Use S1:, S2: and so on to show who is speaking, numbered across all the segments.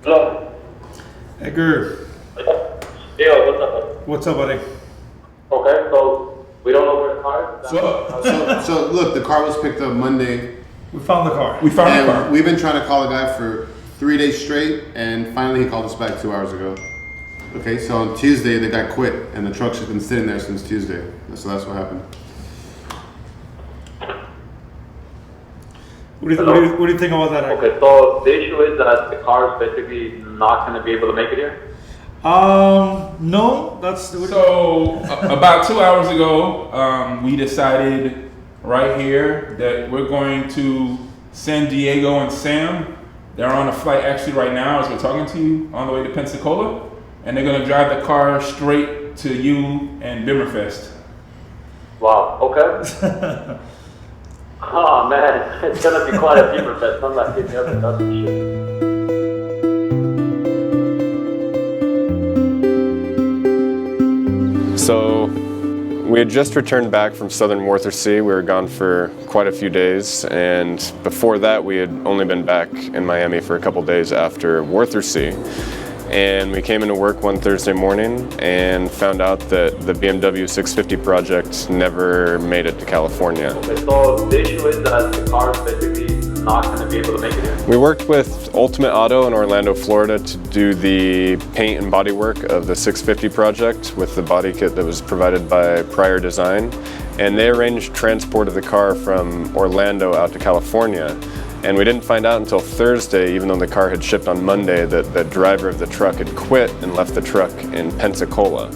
S1: Hello.
S2: Edgar.
S1: Yo, what's up?
S2: What's up, buddy?
S1: Okay, so we don't know where the car is?
S3: So look, the car was picked up Monday.
S2: We found the car.
S3: And we've been trying to call the guy for 3 days straight, and finally he called us back 2 hours ago. Okay, so on Tuesday the guy quit, and the truck's just been sitting there since Tuesday. So that's what happened.
S2: What do you think about that?
S1: Okay, so the issue is that the car is basically not going to be able to make it here?
S2: No, that's...
S4: So, about 2 hours ago, we decided right here that we're going to send Diego and Sam. They're on a flight actually right now as we're talking to you on the way to Pensacola. And they're going to drive the car straight to you and Bimmerfest.
S1: Wow, okay. Oh man, it's going to be quite a Bimmerfest. I'm not kidding you, that's some shit.
S5: So we had just returned back from southern Worthersea. We were gone for quite a few days, and before that we had only been back in Miami for a couple days after Worthersea. And we came into work one Thursday morning and found out that the BMW 650 project never made it to California.
S1: Okay, so the issue is that the car is basically not going to be able to make it here?
S5: We worked with Ultimate Auto in Orlando, Florida to do the paint and body work of the 650 project with the body kit that was provided by Prior-Design. And they arranged transport of the car from Orlando out to California. And we didn't find out until Thursday, even though the car had shipped on Monday, that the driver of the truck had quit and left the truck in Pensacola.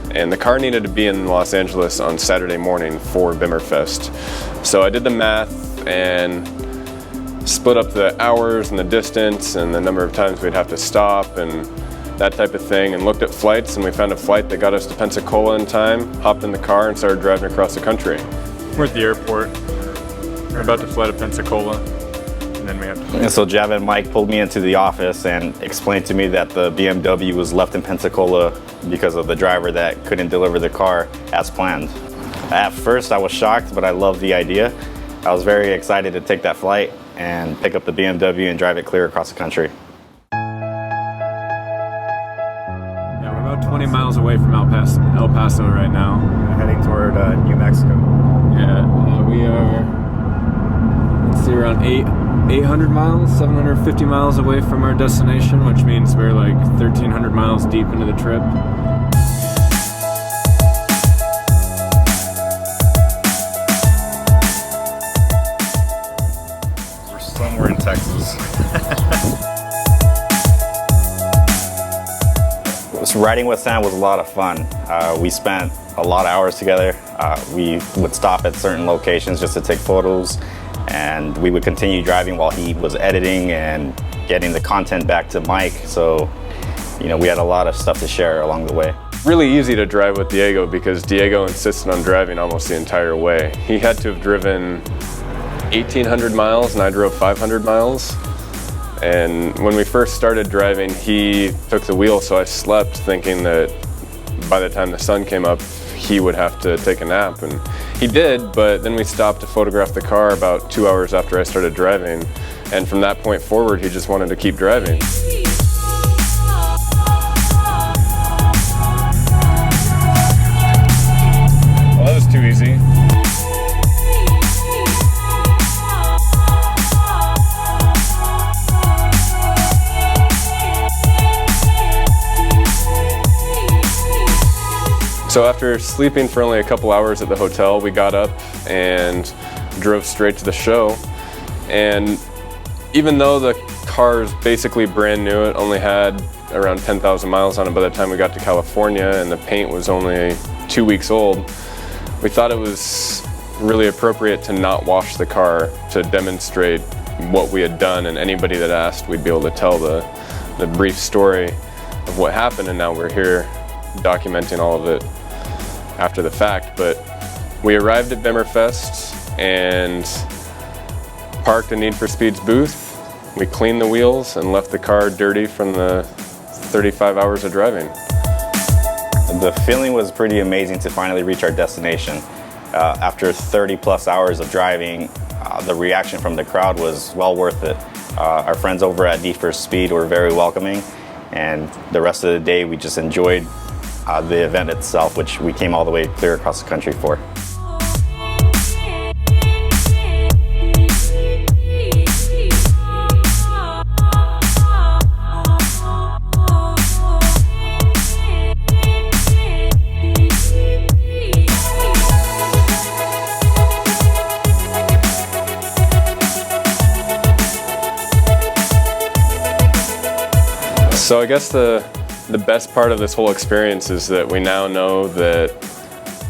S5: And the car needed to be in Los Angeles on Saturday morning for Bimmerfest. So I did the math and split up the hours and the distance and the number of times we'd have to stop and that type of thing, and looked at flights, and we found a flight that got us to Pensacola in time, hopped in the car and started driving across the country.
S6: We're at the airport. We're about to fly to Pensacola. And then we have to...
S7: And so Jav and Mike pulled me into the office and explained to me that the BMW was left in Pensacola because of the driver that couldn't deliver the car as planned. At first I was shocked, but I loved the idea. I was very excited to take that flight and pick up the BMW and drive it clear across the country.
S6: Yeah, we're about 20 miles away from El Paso right now.
S7: Heading toward New Mexico.
S6: Yeah, we are, let's see, around 800 miles, 750 miles away from our destination, which means we're like 1,300 miles deep into the trip.
S7: We're somewhere in Texas. Riding with Sam was a lot of fun. We spent a lot of hours together. We would stop at certain locations just to take photos, and we would continue driving while he was editing and getting the content back to Mike. So, you know, we had a lot of stuff to share along the way.
S5: Really easy to drive with Diego because Diego insisted on driving almost the entire way. He had to have driven 1,800 miles and I drove 500 miles. And when we first started driving, he took the wheel, so I slept thinking that by the time the sun came up, he would have to take a nap. And he did, but then we stopped to photograph the car about 2 hours after I started driving. And from that point forward, he just wanted to keep driving. Well, that was too easy. So after sleeping for only a couple hours at the hotel, we got up and drove straight to the show. And even though the car is basically brand new, it only had around 10,000 miles on it by the time we got to California, and the paint was only 2 weeks old, we thought it was really appropriate to not wash the car to demonstrate what we had done, and anybody that asked, we'd be able to tell the brief story of what happened, and now we're here documenting all of it after the fact. But we arrived at Bimmerfest and parked a Need for Speed's booth. We cleaned the wheels and left the car dirty from the 35 hours of driving.
S7: The feeling was pretty amazing to finally reach our destination. After 30 plus hours of driving, the reaction from the crowd was well worth it. Our friends over at Need for Speed were very welcoming, and the rest of the day we just enjoyed the event itself, which we came all the way clear across the country for.
S5: So I guess the best part of this whole experience is that we now know that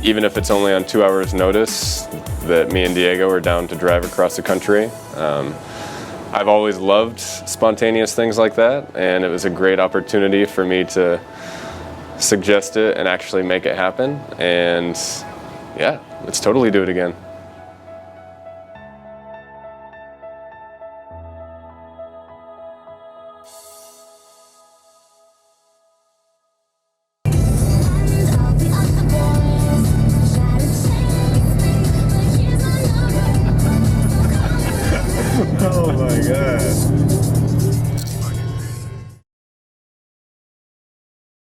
S5: even if it's only on 2 hours notice, that me and Diego are down to drive across the country. I've always loved spontaneous things like that, and it was a great opportunity for me to suggest it and actually make it happen. And yeah, let's totally do it again.
S6: Oh my god.